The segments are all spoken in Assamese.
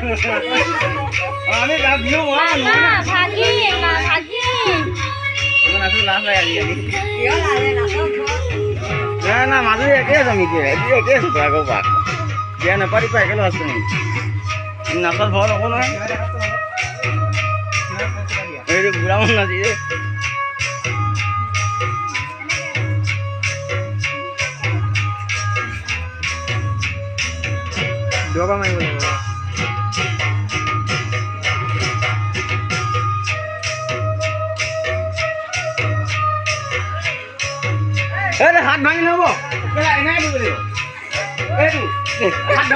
আমি লাভ দিও মা ভাগি মা ভাগি নাচো লাভ লাগে আজি কিয় লাগে নাচো না মাজু একে আছে মিকে একে আছে তো আগো পাক দিয়া নাপাৰি পাই কেলো আছে নাচৰ ভৰ হ'ব নহয় এই বুঢ়া মানুহ নাচি দবা মাৰিব লাগিব এই হাত ভাঙি ল'ব এনেই দিব লাগিব এইটো হাত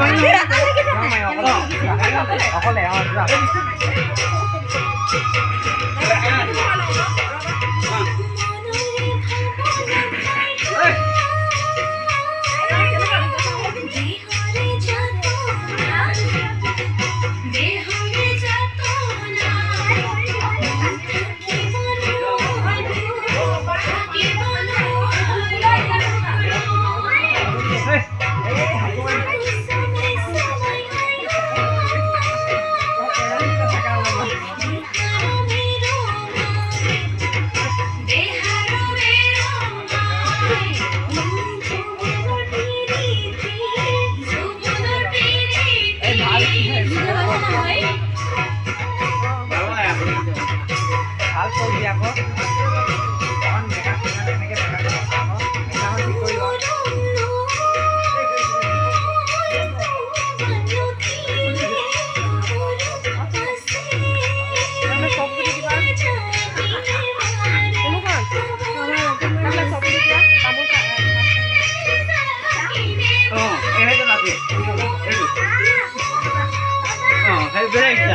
ভাঙি অকলে আমার নাচা যাইব